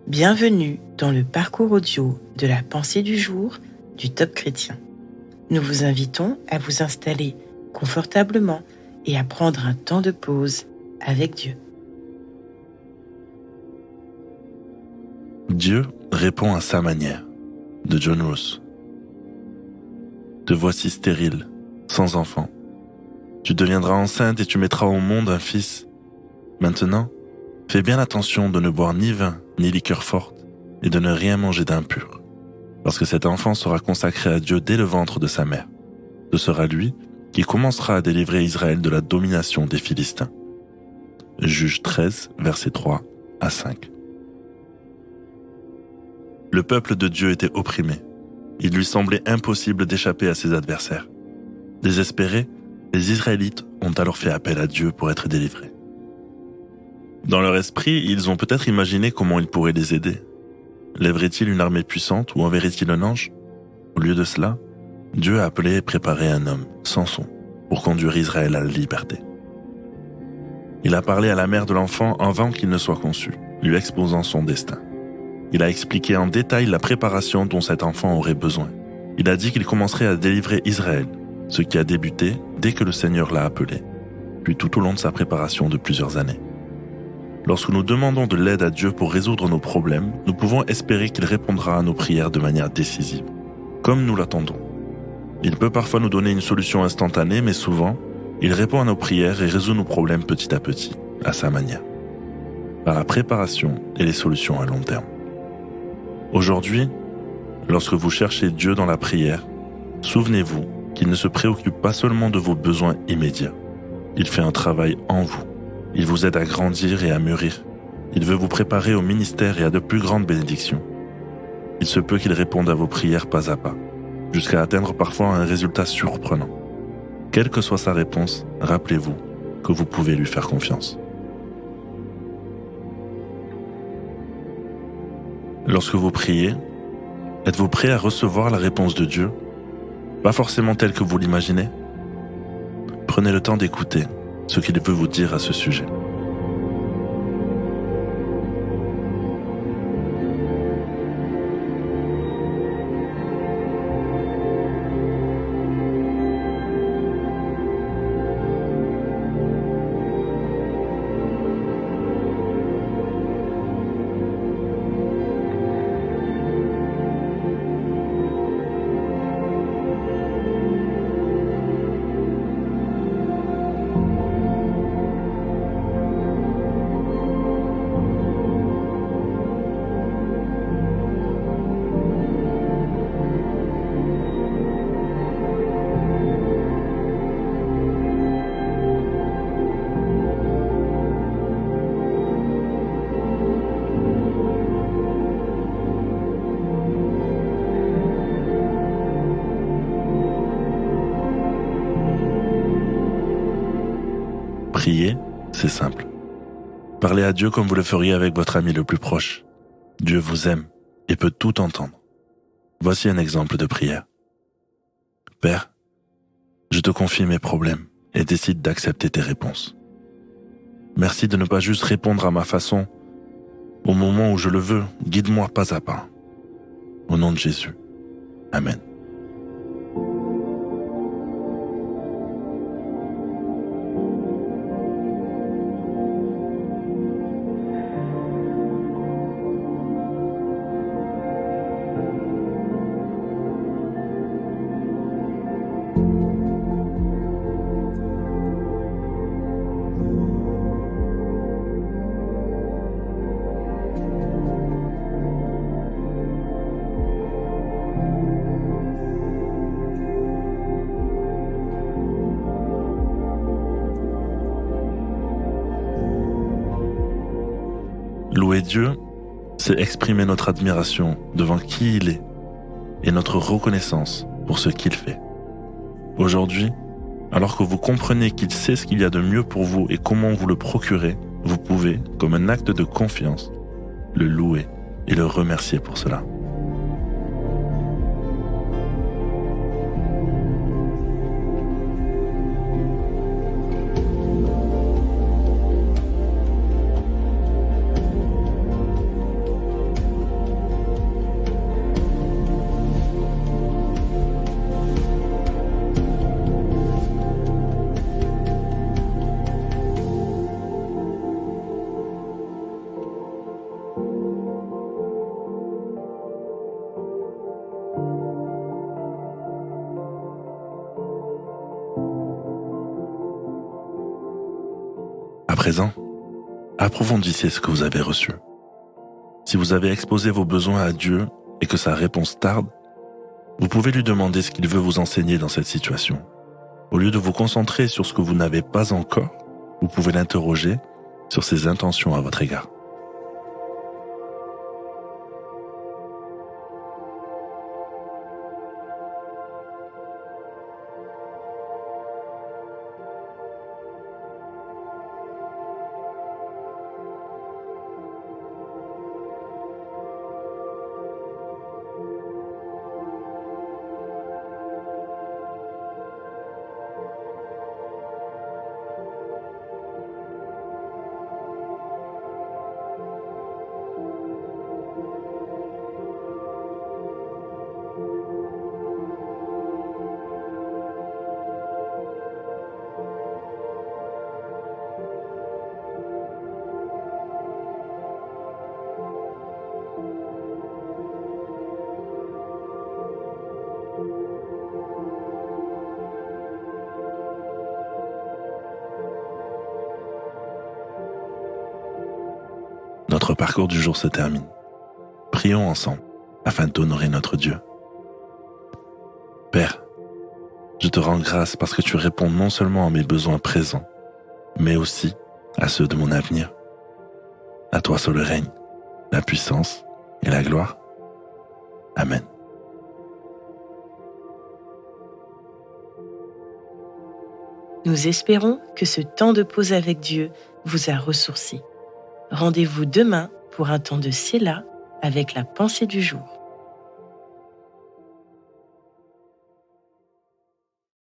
Bienvenue dans le parcours audio de la pensée du jour du Top Chrétien. Nous vous invitons à vous installer confortablement et à prendre un temps de pause avec Dieu. Dieu répond à sa manière, de John Ross. Te voici stérile, sans enfant. Tu deviendras enceinte et tu mettras au monde un fils. Maintenant, fais bien attention de ne boire ni vin, ni liqueur forte, et de ne rien manger d'impur, parce que cet enfant sera consacré à Dieu dès le ventre de sa mère. Ce sera lui qui commencera à délivrer Israël de la domination des Philistins. Juge 13, versets 3 à 5. Le peuple de Dieu était opprimé. Il lui semblait impossible d'échapper à ses adversaires. Désespérés, les Israélites ont alors fait appel à Dieu pour être délivrés. Dans leur esprit, ils ont peut-être imaginé comment il pourrait les aider. Lèverait-il une armée puissante ou enverrait-il un ange? Au lieu de cela, Dieu a appelé et préparé un homme, Samson, pour conduire Israël à la liberté. Il a parlé à la mère de l'enfant avant qu'il ne soit conçu, lui exposant son destin. Il a expliqué en détail la préparation dont cet enfant aurait besoin. Il a dit qu'il commencerait à délivrer Israël, ce qui a débuté dès que le Seigneur l'a appelé, puis tout au long de sa préparation de plusieurs années. Lorsque nous demandons de l'aide à Dieu pour résoudre nos problèmes, nous pouvons espérer qu'il répondra à nos prières de manière décisive, comme nous l'attendons. Il peut parfois nous donner une solution instantanée, mais souvent, il répond à nos prières et résout nos problèmes petit à petit, à sa manière, par la préparation et les solutions à long terme. Aujourd'hui, lorsque vous cherchez Dieu dans la prière, souvenez-vous qu'il ne se préoccupe pas seulement de vos besoins immédiats. Il fait un travail en vous. Il vous aide à grandir et à mûrir. Il veut vous préparer au ministère et à de plus grandes bénédictions. Il se peut qu'il réponde à vos prières pas à pas, jusqu'à atteindre parfois un résultat surprenant. Quelle que soit sa réponse, rappelez-vous que vous pouvez lui faire confiance. Lorsque vous priez, êtes-vous prêt à recevoir la réponse de Dieu? Pas forcément telle que vous l'imaginez? Prenez le temps d'écouter ce qu'il veut vous dire à ce sujet. Prier, c'est simple. Parlez à Dieu comme vous le feriez avec votre ami le plus proche. Dieu vous aime et peut tout entendre. Voici un exemple de prière. Père, je te confie mes problèmes et décide d'accepter tes réponses. Merci de ne pas juste répondre à ma façon. Au moment où je le veux, guide-moi pas à pas. Au nom de Jésus. Amen. Louer Dieu, c'est exprimer notre admiration devant qui il est et notre reconnaissance pour ce qu'il fait. Aujourd'hui, alors que vous comprenez qu'il sait ce qu'il y a de mieux pour vous et comment vous le procurer, vous pouvez, comme un acte de confiance, le louer et le remercier pour cela. présent, approfondissez ce que vous avez reçu. Si vous avez exposé vos besoins à Dieu et que sa réponse tarde, vous pouvez lui demander ce qu'il veut vous enseigner dans cette situation. Au lieu de vous concentrer sur ce que vous n'avez pas encore, vous pouvez l'interroger sur ses intentions à votre égard. Notre parcours du jour se termine. Prions ensemble afin d'honorer notre Dieu. Père, je te rends grâce parce que tu réponds non seulement à mes besoins présents, mais aussi à ceux de mon avenir. À toi seul le règne, la puissance et la gloire. Amen. Nous espérons que ce temps de pause avec Dieu vous a ressourci. Rendez-vous demain pour un temps de Séla avec la pensée du jour.